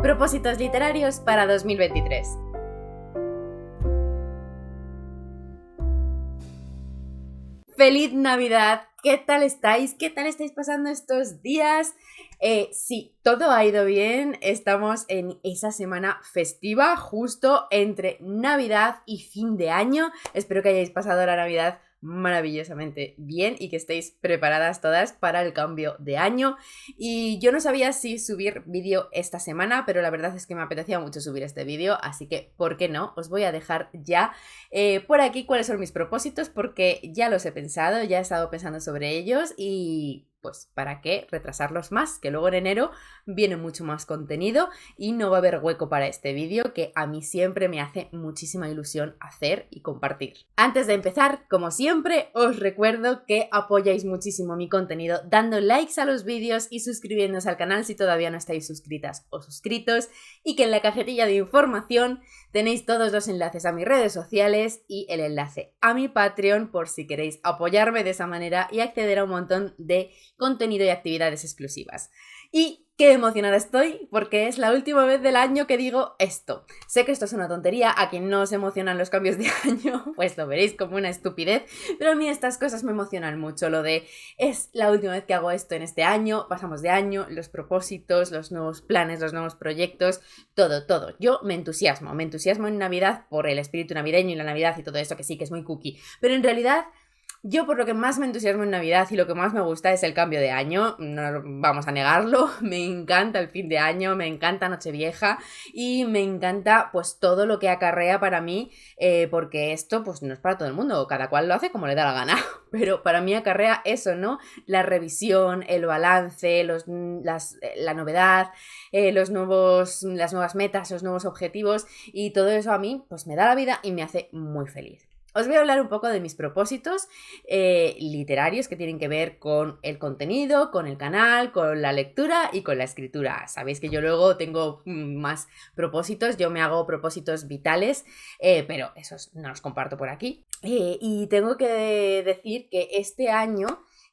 Propósitos literarios para 2023. ¡Feliz Navidad! ¿Qué tal estáis? ¿Qué tal estáis pasando estos días? Sí, todo ha ido bien. Estamos en esa semana festiva, justo entre Navidad y fin de año. Espero que hayáis pasado la Navidad maravillosamente bien y que estéis preparadas todas para el cambio de año. Y yo no sabía si subir vídeo esta semana, pero la verdad es que me apetecía mucho subir este vídeo, así que, ¿por qué no? Os voy a dejar ya por aquí cuáles son mis propósitos, porque ya los he pensado, ya he estado pensando sobre ellos y pues ¿para qué retrasarlos más? Que luego en enero viene mucho más contenido y no va a haber hueco para este vídeo que a mí siempre me hace muchísima ilusión hacer y compartir. Antes de empezar, como siempre, os recuerdo que apoyáis muchísimo mi contenido dando likes a los vídeos y suscribiéndose al canal si todavía no estáis suscritas o suscritos, y que en la cajetilla de información tenéis todos los enlaces a mis redes sociales y el enlace a mi Patreon por si queréis apoyarme de esa manera y acceder a un montón de contenido y actividades exclusivas. Y qué emocionada estoy porque es la última vez del año que digo esto. Sé que esto es una tontería, a quien no os emocionan los cambios de año, pues lo veréis como una estupidez, pero a mí estas cosas me emocionan mucho, lo de es la última vez que hago esto en este año, pasamos de año, los propósitos, los nuevos planes, los nuevos proyectos, todo. Yo me entusiasmo en Navidad por el espíritu navideño y la Navidad y todo esto, que sí que es muy cookie, pero en realidad yo por lo que más me entusiasmo en Navidad y lo que más me gusta es el cambio de año, no vamos a negarlo, me encanta el fin de año, me encanta Nochevieja y me encanta pues todo lo que acarrea para mí, porque esto pues no es para todo el mundo, cada cual lo hace como le da la gana, pero para mí acarrea eso, ¿no? La revisión, el balance, la novedad, las nuevas metas, los nuevos objetivos, y todo eso a mí pues me da la vida y me hace muy feliz. Os voy a hablar un poco de mis propósitos literarios que tienen que ver con el contenido, con el canal, con la lectura y con la escritura. Sabéis que yo luego tengo más propósitos, yo me hago propósitos vitales, pero esos no los comparto por aquí. Y tengo que decir que este año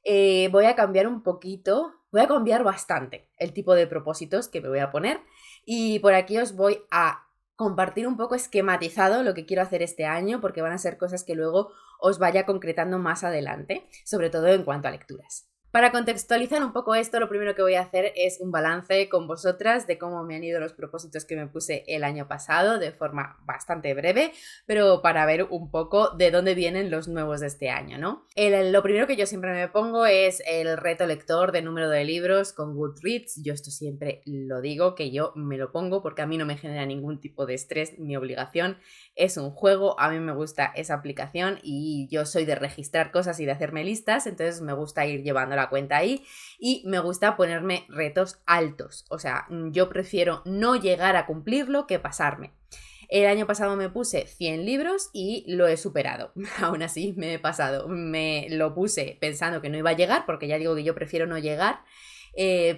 voy a cambiar un poquito, voy a cambiar bastante el tipo de propósitos que me voy a poner, y por aquí os voy a compartir un poco esquematizado lo que quiero hacer este año, porque van a ser cosas que luego os vaya concretando más adelante, sobre todo en cuanto a lecturas. Para contextualizar un poco esto, lo primero que voy a hacer es un balance con vosotras de cómo me han ido los propósitos que me puse el año pasado, de forma bastante breve, pero para ver un poco de dónde vienen los nuevos de este año, ¿no? Lo primero que yo siempre me pongo es el reto lector de número de libros con Goodreads. Yo esto siempre lo digo, que yo me lo pongo porque a mí no me genera ningún tipo de estrés ni obligación. Es un juego, a mí me gusta esa aplicación y yo soy de registrar cosas y de hacerme listas, entonces me gusta ir llevando la cuenta ahí y me gusta ponerme retos altos. O sea, yo prefiero no llegar a cumplirlo que pasarme. El año pasado me puse 100 libros y lo he superado. Aún así me he pasado. Me lo puse pensando que no iba a llegar, porque ya digo que yo prefiero no llegar.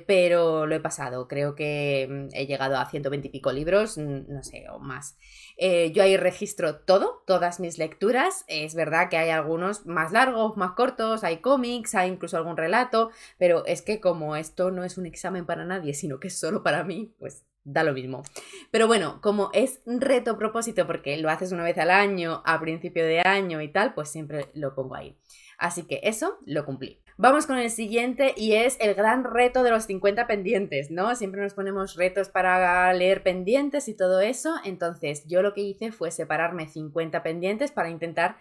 Pero lo he pasado, creo que he llegado a 120 y pico libros, no sé, o más. Yo ahí registro todas mis lecturas. Es verdad que hay algunos más largos, más cortos, hay cómics, hay incluso algún relato, pero es que como esto no es un examen para nadie, sino que es solo para mí, pues da lo mismo. Pero bueno, como es reto propósito, porque lo haces una vez al año, a principio de año y tal, pues siempre lo pongo ahí. Así que eso lo cumplí. Vamos con el siguiente, y es el gran reto de los 50 pendientes, ¿no? Siempre nos ponemos retos para leer pendientes y todo eso. Entonces yo lo que hice fue separarme 50 pendientes para intentar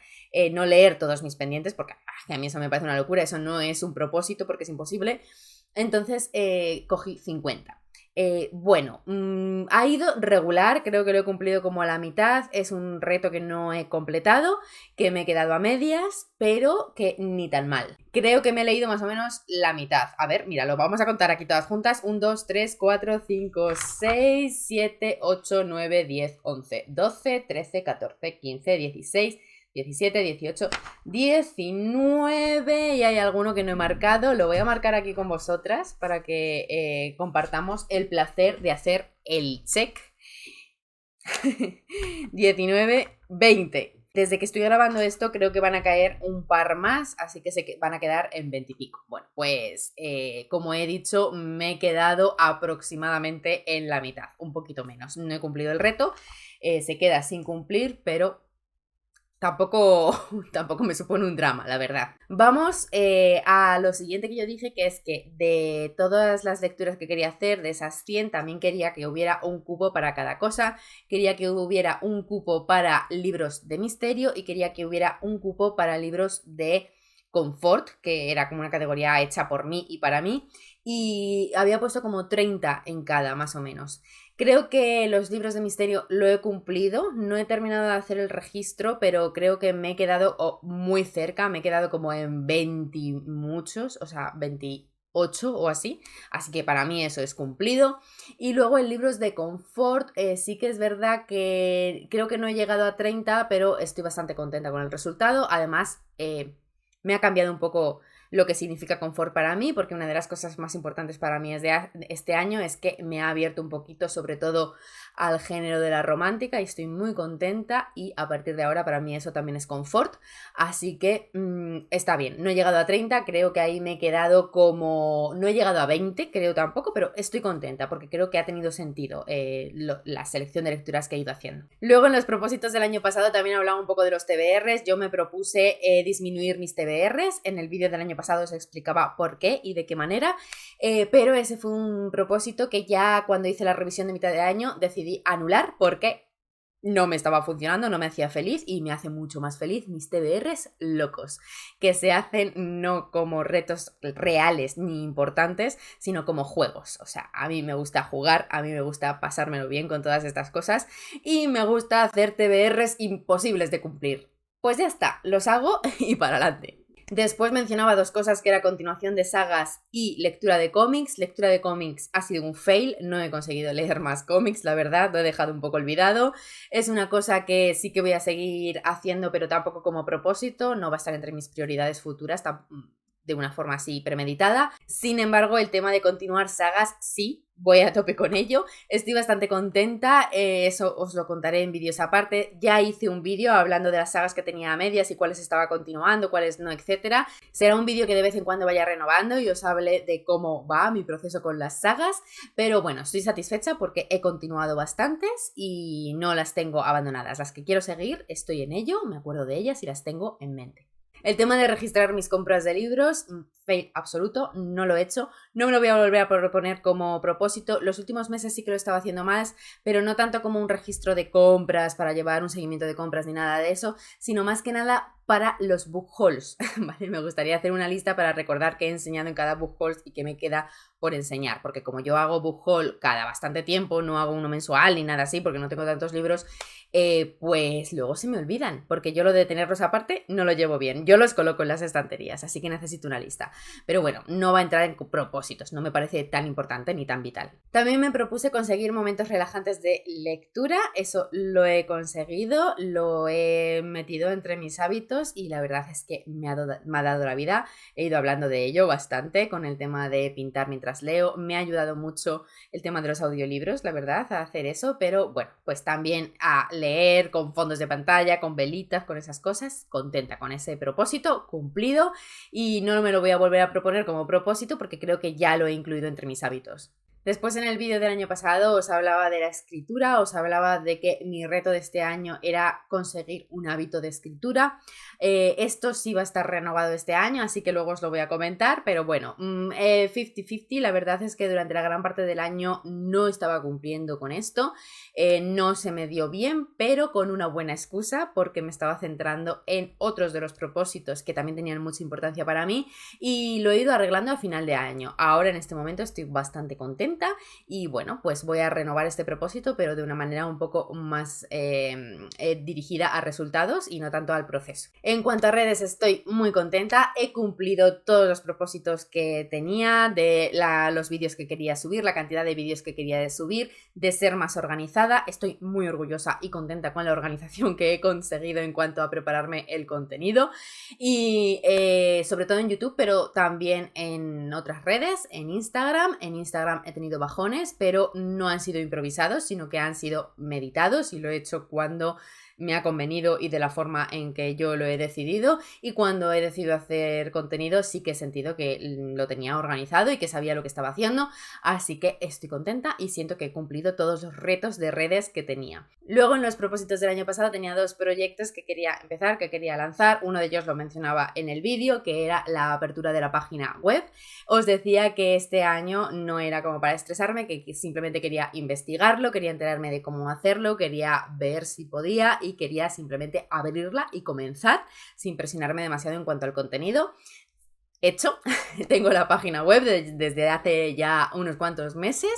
no leer todos mis pendientes, porque a mí eso me parece una locura, eso no es un propósito porque es imposible. Entonces cogí 50. Bueno, ha ido regular, creo que lo he cumplido como a la mitad, es un reto que no he completado, que me he quedado a medias, pero que ni tan mal. Creo que me he leído más o menos la mitad. A ver, mira, lo vamos a contar aquí todas juntas. 1, 2, 3, 4, 5, 6, 7, 8, 9, 10, 11, 12, 13, 14, 15, 16... 17, 18, 19 y hay alguno que no he marcado. Lo voy a marcar aquí con vosotras para que compartamos el placer de hacer el check. 19, 20. desde que estoy grabando esto creo que van a caer un par más, así que van a quedar en 20 y pico. Bueno, pues como he dicho, me he quedado aproximadamente en la mitad, un poquito menos. No he cumplido el reto, se queda sin cumplir, pero tampoco me supone un drama, la verdad. Vamos a lo siguiente que yo dije, que es que de todas las lecturas que quería hacer, de esas 100, también quería que hubiera un cupo para cada cosa. Quería que hubiera un cupo para libros de misterio y quería que hubiera un cupo para libros de confort, que era como una categoría hecha por mí y para mí. Y había puesto como 30 en cada, más o menos. Creo que los libros de misterio lo he cumplido, no he terminado de hacer el registro, pero creo que me he quedado muy cerca, me he quedado como en 20 y muchos, o sea, 28 o así que para mí eso es cumplido. Y luego en libros de confort, sí que es verdad que creo que no he llegado a 30, pero estoy bastante contenta con el resultado. Además, me ha cambiado un poco lo que significa confort para mí, porque una de las cosas más importantes para mí este año es que me ha abierto un poquito, sobre todo al género de la romántica, y estoy muy contenta, y a partir de ahora para mí eso también es confort, así que está bien. No he llegado a 30, creo que ahí me he quedado como... no he llegado a 20, creo tampoco, pero estoy contenta porque creo que ha tenido sentido la selección de lecturas que he ido haciendo. Luego en los propósitos del año pasado también hablaba un poco de los TBRs. Yo me propuse disminuir mis TBRs. En el vídeo del año pasado os explicaba por qué y de qué manera, pero ese fue un propósito que ya cuando hice la revisión de mitad de año decidí anular porque no me estaba funcionando, no me hacía feliz, y me hace mucho más feliz mis TBRs locos, que se hacen no como retos reales ni importantes, sino como juegos. O sea, a mí me gusta jugar, a mí me gusta pasármelo bien con todas estas cosas y me gusta hacer TBRs imposibles de cumplir. Pues ya está, los hago y para adelante. Después mencionaba dos cosas, que era continuación de sagas y lectura de cómics. Lectura de cómics ha sido un fail, no he conseguido leer más cómics, la verdad, lo he dejado un poco olvidado. Es una cosa que sí que voy a seguir haciendo, pero tampoco como propósito, no va a estar entre mis prioridades futuras, de una forma así premeditada. Sin embargo, el tema de continuar sagas, sí, voy a tope con ello. Estoy bastante contenta, eso os lo contaré en vídeos aparte. Ya hice un vídeo hablando de las sagas que tenía a medias y cuáles estaba continuando, cuáles no, etcétera. Será un vídeo que de vez en cuando vaya renovando y os hable de cómo va mi proceso con las sagas, pero bueno, estoy satisfecha porque he continuado bastantes y no las tengo abandonadas. Las que quiero seguir, estoy en ello, me acuerdo de ellas y las tengo en mente. El tema de registrar mis compras de libros, fail absoluto, no lo he hecho, no me lo voy a volver a proponer como propósito. Los últimos meses sí que lo estaba haciendo más, pero no tanto como un registro de compras para llevar un seguimiento de compras ni nada de eso, sino más que nada para los book hauls, ¿vale? Me gustaría hacer una lista para recordar qué he enseñado en cada book haul y qué me queda por enseñar, porque como yo hago book haul cada bastante tiempo, no hago uno mensual ni nada así, porque no tengo tantos libros, pues luego se me olvidan, porque yo lo de tenerlos aparte no lo llevo bien, yo los coloco en las estanterías, así que necesito una lista. Pero bueno, no va a entrar en propósitos, no me parece tan importante ni tan vital. También me propuse conseguir momentos relajantes de lectura, eso lo he conseguido, lo he metido entre mis hábitos y la verdad es que me ha dado la vida. He ido hablando de ello bastante con el tema de pintar mientras leo, me ha ayudado mucho el tema de los audiolibros, la verdad, a hacer eso, pero bueno, pues también a leer con fondos de pantalla, con velitas, con esas cosas, contenta con ese propósito, cumplido, y no me lo voy a volver a proponer como propósito porque creo que ya lo he incluido entre mis hábitos. Después en el vídeo del año pasado os hablaba de la escritura, os hablaba de que mi reto de este año era conseguir un hábito de escritura. Esto sí va a estar renovado este año, así que luego os lo voy a comentar, pero bueno, 50-50, la verdad es que durante la gran parte del año no estaba cumpliendo con esto, no se me dio bien, pero con una buena excusa porque me estaba centrando en otros de los propósitos que también tenían mucha importancia para mí y lo he ido arreglando a final de año. Ahora en este momento estoy bastante contenta y bueno, pues voy a renovar este propósito, pero de una manera un poco más dirigida a resultados y no tanto al proceso. En cuanto a redes, estoy muy contenta, he cumplido todos los propósitos que tenía, de los vídeos que quería subir, la cantidad de vídeos que quería subir, de ser más organizada. Estoy muy orgullosa y contenta con la organización que he conseguido en cuanto a prepararme el contenido y sobre todo en YouTube, pero también en otras redes, en Instagram. En Instagram he tenido bajones, pero no han sido improvisados, sino que han sido meditados y lo he hecho cuando me ha convenido y de la forma en que yo lo he decidido, y cuando he decidido hacer contenido sí que he sentido que lo tenía organizado y que sabía lo que estaba haciendo, así que estoy contenta y siento que he cumplido todos los retos de redes que tenía. Luego, en los propósitos del año pasado tenía 2 proyectos que quería empezar, que quería lanzar. Uno de ellos lo mencionaba en el vídeo, que era la apertura de la página web. Os decía que este año no era como para estresarme, que simplemente quería investigarlo, quería enterarme de cómo hacerlo, quería ver si podía y quería simplemente abrirla y comenzar sin presionarme demasiado en cuanto al contenido. Hecho, tengo la página web desde hace ya unos cuantos meses.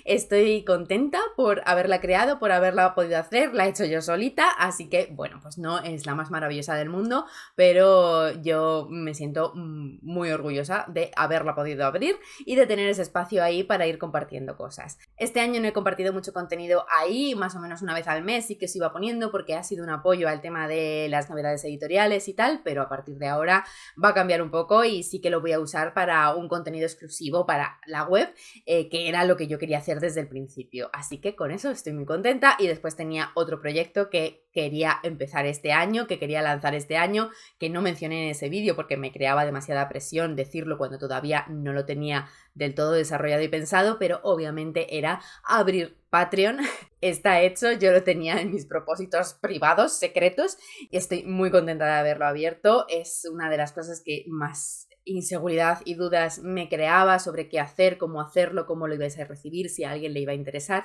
Estoy contenta por haberla creado, por haberla podido hacer. La he hecho yo solita, así que bueno, pues no es la más maravillosa del mundo, pero yo me siento muy orgullosa de haberla podido abrir y de tener ese espacio ahí para ir compartiendo cosas. Este año no he compartido mucho contenido ahí, más o menos una vez al mes sí que se iba poniendo porque ha sido un apoyo al tema de las novedades editoriales y tal, pero a partir de ahora va a cambiar un poco y sí que lo voy a usar para un contenido exclusivo para la web, que era lo que yo quería hacer desde el principio. Así que con eso estoy muy contenta. Y después tenía otro proyecto que quería empezar este año, que quería lanzar este año, que no mencioné en ese vídeo porque me creaba demasiada presión decirlo cuando todavía no lo tenía del todo desarrollado y pensado, pero obviamente era abrir Patreon. Está hecho, yo lo tenía en mis propósitos privados, secretos, y estoy muy contenta de haberlo abierto. Es una de las cosas que más inseguridad y dudas me creaba sobre qué hacer, cómo hacerlo, cómo lo ibais a recibir, si a alguien le iba a interesar.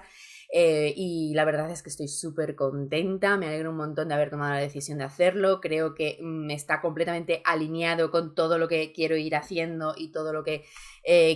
Y la verdad es que estoy súper contenta, me alegro un montón de haber tomado la decisión de hacerlo. Creo que está completamente alineado con todo lo que quiero ir haciendo y todo lo que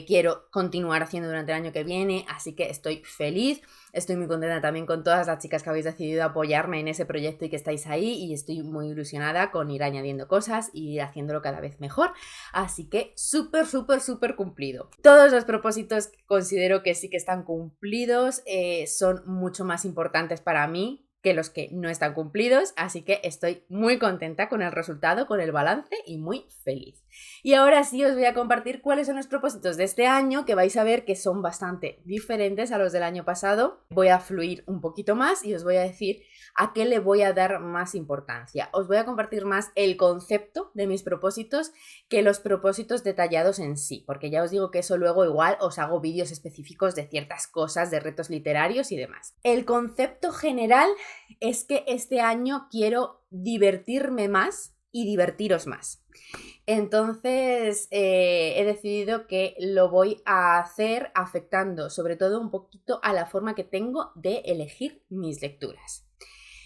quiero continuar haciendo durante el año que viene, así que estoy feliz. Estoy muy contenta también con todas las chicas que habéis decidido apoyarme en ese proyecto y que estáis ahí, y estoy muy ilusionada con ir añadiendo cosas y ir haciéndolo cada vez mejor, así que súper, súper, súper cumplido. Todos los propósitos que considero que sí que están cumplidos son mucho más importantes para mí que los que no están cumplidos, así que estoy muy contenta con el resultado, con el balance y muy feliz. Y ahora sí os voy a compartir cuáles son los propósitos de este año, que vais a ver que son bastante diferentes a los del año pasado. Voy a fluir un poquito más y os voy a decir a qué le voy a dar más importancia. Os voy a compartir más el concepto de mis propósitos que los propósitos detallados en sí, porque ya os digo que eso luego igual os hago vídeos específicos de ciertas cosas, de retos literarios y demás. El concepto general es que este año quiero divertirme más y divertiros más. Entonces he decidido que lo voy a hacer afectando sobre todo un poquito a la forma que tengo de elegir mis lecturas.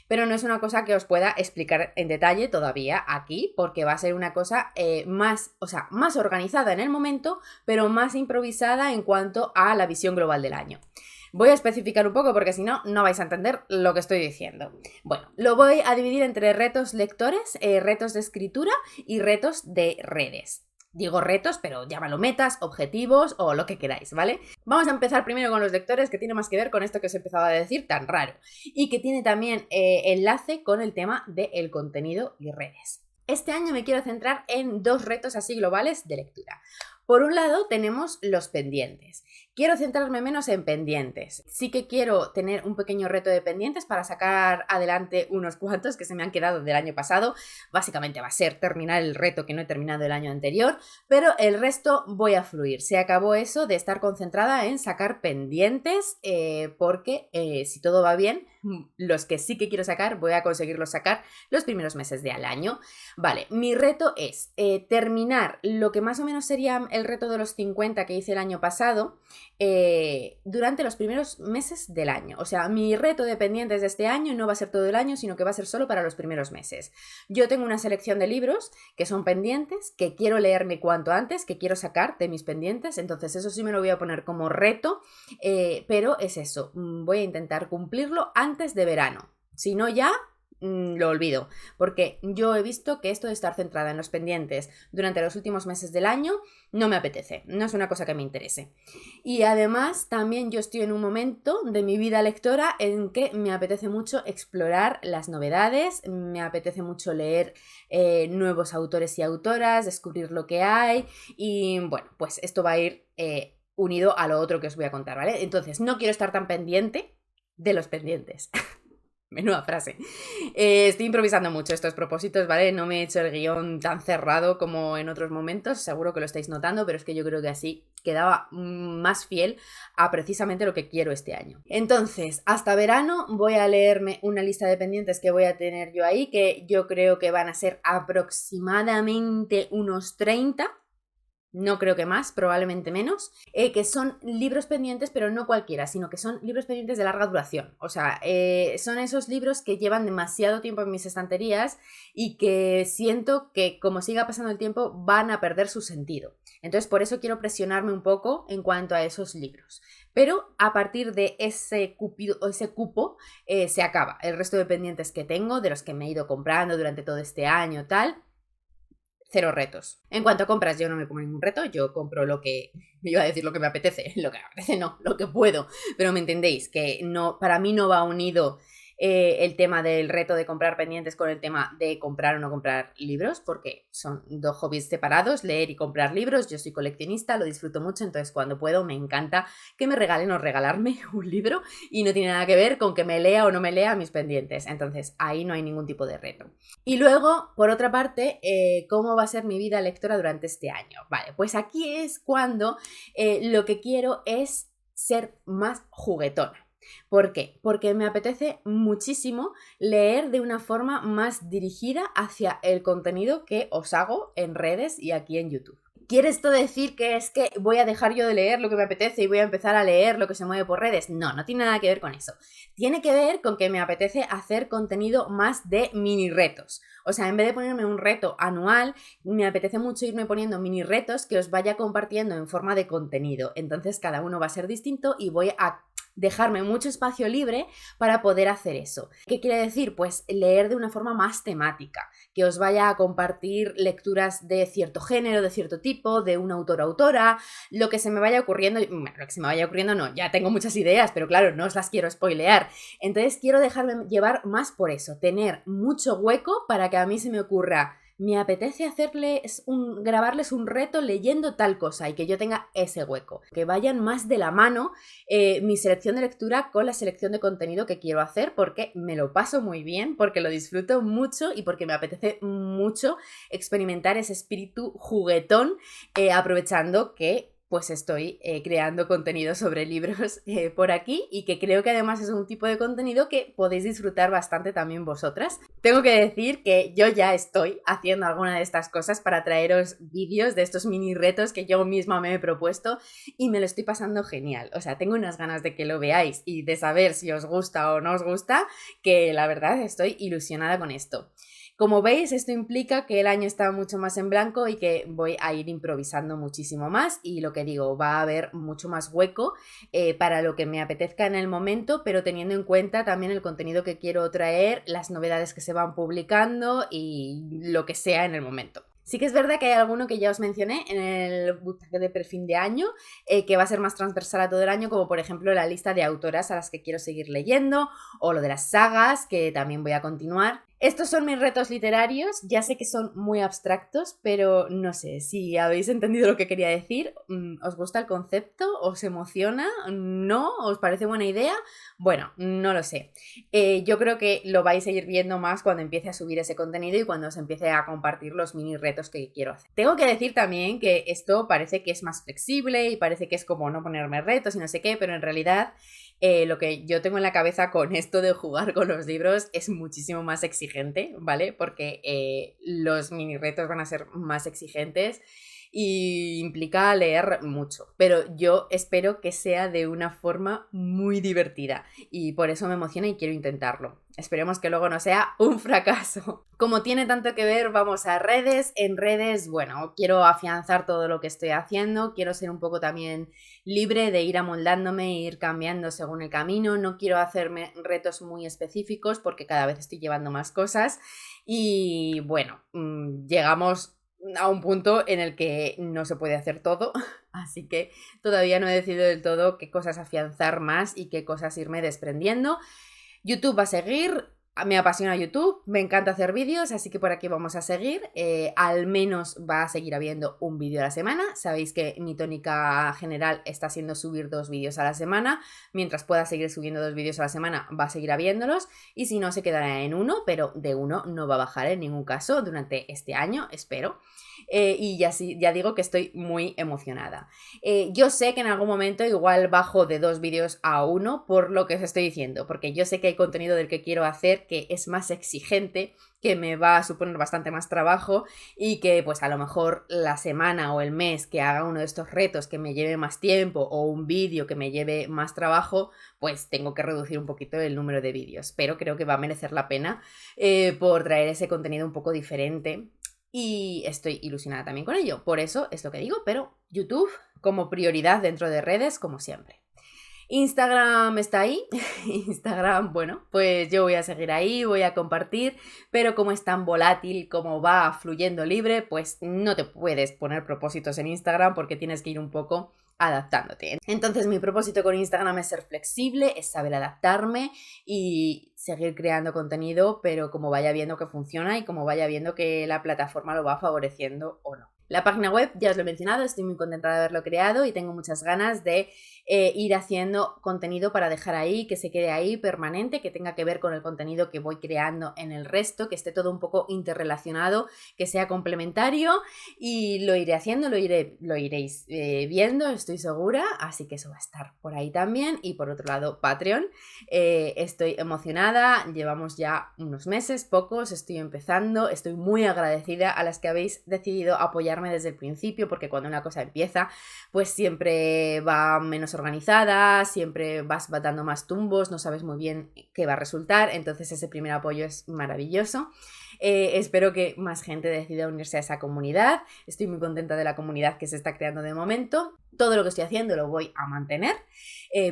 Pero no es una cosa que os pueda explicar en detalle todavía aquí, porque va a ser una cosa más organizada en el momento, pero más improvisada en cuanto a la visión global del año. Voy a especificar un poco porque si no, no vais a entender lo que estoy diciendo. Bueno, lo voy a dividir entre retos lectores, retos de escritura y retos de redes. Digo retos, pero llámalo metas, objetivos o lo que queráis, ¿vale? Vamos a empezar primero con los lectores, que tiene más que ver con esto que os empezaba a decir tan raro y que tiene también enlace con el tema del contenido y redes. Este año me quiero centrar en 2 retos así globales de lectura. Por un lado tenemos los pendientes. Quiero centrarme menos en pendientes. Sí que quiero tener un pequeño reto de pendientes para sacar adelante unos cuantos que se me han quedado del año pasado. Básicamente va a ser terminar el reto que no he terminado el año anterior, pero el resto voy a fluir. Se acabó eso de estar concentrada en sacar pendientes porque si todo va bien, los que sí que quiero sacar voy a conseguirlos sacar los primeros meses del año. Vale, mi reto es terminar lo que más o menos sería el reto de los 50 que hice el año pasado durante los primeros meses del año. O sea, mi reto de pendientes de este año no va a ser todo el año, sino que va a ser solo para los primeros meses. Yo tengo una selección de libros que son pendientes, que quiero leerme cuanto antes, que quiero sacar de mis pendientes, entonces eso sí me lo voy a poner como reto, pero es eso, voy a intentar cumplirlo antes de verano. Si no ya, lo olvido, porque yo he visto que esto de estar centrada en los pendientes durante los últimos meses del año no me apetece, no es una cosa que me interese. Y además también yo estoy en un momento de mi vida lectora en que me apetece mucho explorar las novedades, me apetece mucho leer nuevos autores y autoras, descubrir lo que hay y bueno, pues esto va a ir unido a lo otro que os voy a contar, ¿vale? Entonces no quiero estar tan pendiente de los pendientes. Menuda frase. Estoy improvisando mucho estos propósitos, ¿vale? No me he hecho el guión tan cerrado como en otros momentos, seguro que lo estáis notando, pero es que yo creo que así quedaba más fiel a precisamente lo que quiero este año. Entonces, hasta verano voy a leerme una lista de pendientes que voy a tener yo ahí, que yo creo que van a ser aproximadamente unos 30. No creo que más, probablemente menos, que son libros pendientes, pero no cualquiera, sino que son libros pendientes de larga duración. O sea, son esos libros que llevan demasiado tiempo en mis estanterías y que siento que como siga pasando el tiempo van a perder su sentido. Entonces, por eso quiero presionarme un poco en cuanto a esos libros. Pero a partir de ese cupo se acaba. El resto de pendientes que tengo, de los que me he ido comprando durante todo este año, tal, 0 retos. En cuanto a compras, yo no me pongo ningún reto, yo compro lo que... Iba a decir lo que me apetece, lo que me apetece no, lo que puedo, pero me entendéis, que no, para mí no va unido el tema del reto de comprar pendientes con el tema de comprar o no comprar libros, porque son dos hobbies separados, leer y comprar libros. Yo soy coleccionista, lo disfruto mucho, entonces cuando puedo me encanta que me regalen o regalarme un libro y no tiene nada que ver con que me lea o no me lea mis pendientes, entonces ahí no hay ningún tipo de reto. Y luego, por otra parte, ¿cómo va a ser mi vida lectora durante este año? Vale, pues aquí es cuando lo que quiero es ser más juguetona. ¿Por qué? Porque me apetece muchísimo leer de una forma más dirigida hacia el contenido que os hago en redes y aquí en YouTube. ¿Quiere esto decir que es que voy a dejar yo de leer lo que me apetece y voy a empezar a leer lo que se mueve por redes? No, no tiene nada que ver con eso. Tiene que ver con que me apetece hacer contenido más de mini retos. O sea, en vez de ponerme un reto anual, me apetece mucho irme poniendo mini retos que os vaya compartiendo en forma de contenido. Entonces cada uno va a ser distinto y voy a dejarme mucho espacio libre para poder hacer eso. ¿Qué quiere decir? Pues leer de una forma más temática, que os vaya a compartir lecturas de cierto género, de cierto tipo, de un autor o autora, lo que se me vaya ocurriendo. Bueno, lo que se me vaya ocurriendo no, ya tengo muchas ideas, pero claro, no os las quiero spoilear. Entonces quiero dejarme llevar más por eso, tener mucho hueco para que a mí se me ocurra: me apetece grabarles un reto leyendo tal cosa y que yo tenga ese hueco. Que vayan más de la mano mi selección de lectura con la selección de contenido que quiero hacer, porque me lo paso muy bien, porque lo disfruto mucho y porque me apetece mucho experimentar ese espíritu juguetón, aprovechando que pues estoy creando contenido sobre libros por aquí y que creo que además es un tipo de contenido que podéis disfrutar bastante también vosotras. Tengo que decir que yo ya estoy haciendo alguna de estas cosas para traeros vídeos de estos mini retos que yo misma me he propuesto y me lo estoy pasando genial. O sea, tengo unas ganas de que lo veáis y de saber si os gusta o no os gusta, que la verdad estoy ilusionada con esto. Como veis, esto implica que el año está mucho más en blanco y que voy a ir improvisando muchísimo más y lo que digo, va a haber mucho más hueco para lo que me apetezca en el momento, pero teniendo en cuenta también el contenido que quiero traer, las novedades que se van publicando y lo que sea en el momento. Sí que es verdad que hay alguno que ya os mencioné en el butaque de fin de año, que va a ser más transversal a todo el año, como por ejemplo la lista de autoras a las que quiero seguir leyendo, o lo de las sagas, que también voy a continuar. Estos son mis retos literarios, ya sé que son muy abstractos, pero no sé, si habéis entendido lo que quería decir, ¿os gusta el concepto? ¿Os emociona? ¿No? ¿Os parece buena idea? Bueno, no lo sé. Yo creo que lo vais a ir viendo más cuando empiece a subir ese contenido y cuando os empiece a compartir los mini retos que quiero hacer. Tengo que decir también que esto parece que es más flexible y parece que es como no ponerme retos y no sé qué, pero en realidad lo que yo tengo en la cabeza con esto de jugar con los libros es muchísimo más exigente, ¿vale? Porque los mini retos van a ser más exigentes y implica leer mucho, pero yo espero que sea de una forma muy divertida y por eso me emociona y quiero intentarlo. Esperemos que luego no sea un fracaso. Como tiene tanto que ver, vamos a redes. En redes, bueno, quiero afianzar todo lo que estoy haciendo, quiero ser un poco también libre de ir amoldándome e ir cambiando según el camino. No quiero hacerme retos muy específicos porque cada vez estoy llevando más cosas y bueno, llegamos a un punto en el que no se puede hacer todo, así que todavía no he decidido del todo qué cosas afianzar más y qué cosas irme desprendiendo. YouTube va a seguir, Me apasiona YouTube, me encanta hacer vídeos, así que por aquí vamos a seguir. Al menos va a seguir habiendo un vídeo a la semana. Sabéis que mi tónica general está siendo subir 2 vídeos a la semana. Mientras pueda seguir subiendo 2 vídeos a la semana, va a seguir habiéndolos. Y si no, se quedará en 1, pero de 1 no va a bajar en ningún caso durante este año, espero. Y ya digo que estoy muy emocionada. Yo sé que en algún momento igual bajo de 2 vídeos a 1 por lo que os estoy diciendo, porque yo sé que hay contenido del que quiero hacer que es más exigente, que me va a suponer bastante más trabajo y que pues a lo mejor la semana o el mes que haga uno de estos retos que me lleve más tiempo o un vídeo que me lleve más trabajo, pues tengo que reducir un poquito el número de vídeos, pero creo que va a merecer la pena por traer ese contenido un poco diferente. Y estoy ilusionada también con ello, por eso es lo que digo, pero YouTube como prioridad dentro de redes, como siempre. Instagram está ahí, Instagram, bueno, pues yo voy a seguir ahí, voy a compartir, pero como es tan volátil, como va fluyendo libre, pues no te puedes poner propósitos en Instagram porque tienes que ir un poco adaptándote. Entonces mi propósito con Instagram es ser flexible, es saber adaptarme y seguir creando contenido, pero como vaya viendo que funciona y como vaya viendo que la plataforma lo va favoreciendo o no. La página web, ya os lo he mencionado, estoy muy contenta de haberlo creado y tengo muchas ganas de ir haciendo contenido para dejar ahí, que se quede ahí permanente, que tenga que ver con el contenido que voy creando en el resto, que esté todo un poco interrelacionado, que sea complementario y lo iré haciendo, lo iréis viendo, estoy segura, así que eso va a estar por ahí también. Y por otro lado, Patreon, estoy emocionada, llevamos ya unos meses, pocos, estoy empezando, estoy muy agradecida a las que habéis decidido apoyarme desde el principio, porque cuando una cosa empieza, pues siempre va menos organizada, siempre vas dando más tumbos, no sabes muy bien qué va a resultar, entonces ese primer apoyo es maravilloso. Espero que más gente decida unirse a esa comunidad, estoy muy contenta de la comunidad que se está creando de momento, todo lo que estoy haciendo lo voy a mantener,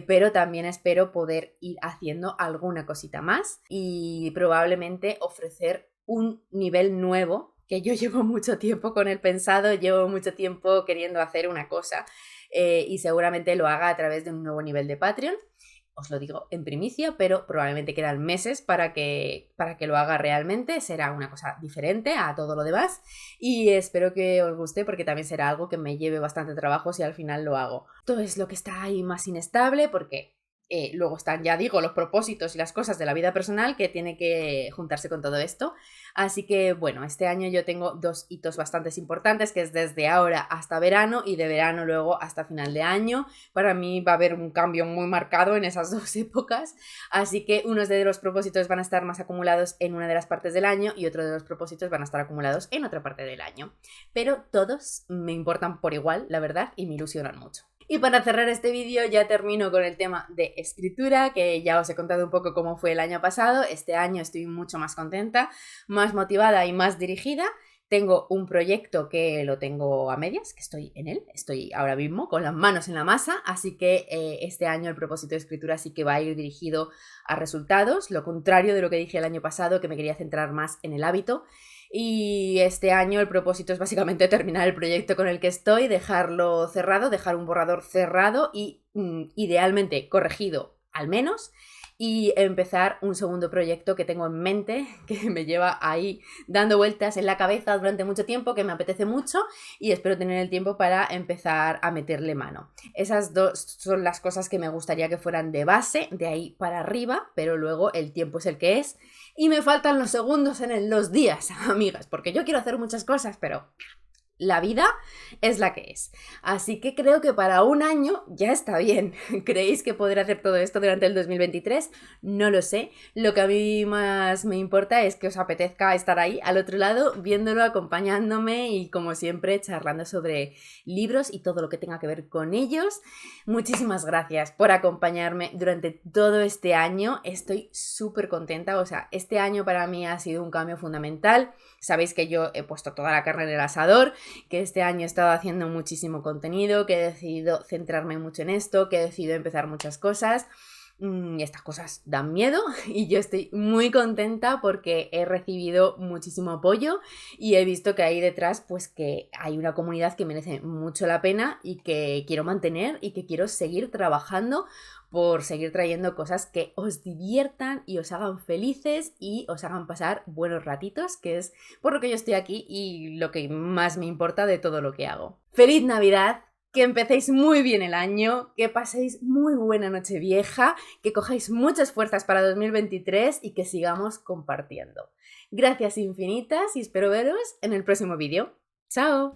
pero también espero poder ir haciendo alguna cosita más y probablemente ofrecer un nivel nuevo, que yo llevo mucho tiempo con el pensado, llevo mucho tiempo queriendo hacer una cosa y seguramente lo haga a través de un nuevo nivel de Patreon. Os lo digo en primicia, pero probablemente quedan meses para que lo haga realmente. Será una cosa diferente a todo lo demás y espero que os guste porque también será algo que me lleve bastante trabajo si al final lo hago. Todo es lo que está ahí más inestable porque luego están, ya digo, los propósitos y las cosas de la vida personal que tiene que juntarse con todo esto. Así que, bueno, este año yo tengo 2 hitos bastante importantes, que es desde ahora hasta verano y de verano luego hasta final de año. Para mí va a haber un cambio muy marcado en esas 2 épocas, así que unos de los propósitos van a estar más acumulados en una de las partes del año y otros de los propósitos van a estar acumulados en otra parte del año. Pero todos me importan por igual, la verdad, y me ilusionan mucho. Y para cerrar este vídeo ya termino con el tema de escritura, que ya os he contado un poco cómo fue el año pasado. Este año estoy mucho más contenta, más motivada y más dirigida. Tengo un proyecto que lo tengo a medias, que estoy en él, estoy ahora mismo con las manos en la masa, así que este año el propósito de escritura sí que va a ir dirigido a resultados, lo contrario de lo que dije el año pasado, que me quería centrar más en el hábito. Y este año el propósito es básicamente terminar el proyecto con el que estoy, dejarlo cerrado, dejar un borrador cerrado y idealmente corregido al menos, y empezar un segundo proyecto que tengo en mente, que me lleva ahí dando vueltas en la cabeza durante mucho tiempo, que me apetece mucho y espero tener el tiempo para empezar a meterle mano. Esas 2 son las cosas que me gustaría que fueran de base, de ahí para arriba, pero luego el tiempo es el que es y me faltan los segundos en los días, amigas, porque yo quiero hacer muchas cosas, pero la vida es la que es. Así que creo que para un año ya está bien. ¿Creéis que podré hacer todo esto durante el 2023? No lo sé. Lo que a mí más me importa es que os apetezca estar ahí al otro lado, viéndolo, acompañándome y como siempre charlando sobre libros y todo lo que tenga que ver con ellos. Muchísimas gracias por acompañarme durante todo este año. Estoy súper contenta. O sea, este año para mí ha sido un cambio fundamental. Sabéis que yo he puesto toda la carne en el asador, que este año he estado haciendo muchísimo contenido, que he decidido centrarme mucho en esto, que he decidido empezar muchas cosas Estas cosas dan miedo y yo estoy muy contenta porque he recibido muchísimo apoyo y he visto que ahí detrás pues que hay una comunidad que merece mucho la pena y que quiero mantener y que quiero seguir trabajando por seguir trayendo cosas que os diviertan y os hagan felices y os hagan pasar buenos ratitos, que es por lo que yo estoy aquí y lo que más me importa de todo lo que hago. ¡Feliz Navidad! Que empecéis muy bien el año, que paséis muy buena Nochevieja, que cojáis muchas fuerzas para 2023 y que sigamos compartiendo. Gracias infinitas y espero veros en el próximo vídeo. ¡Chao!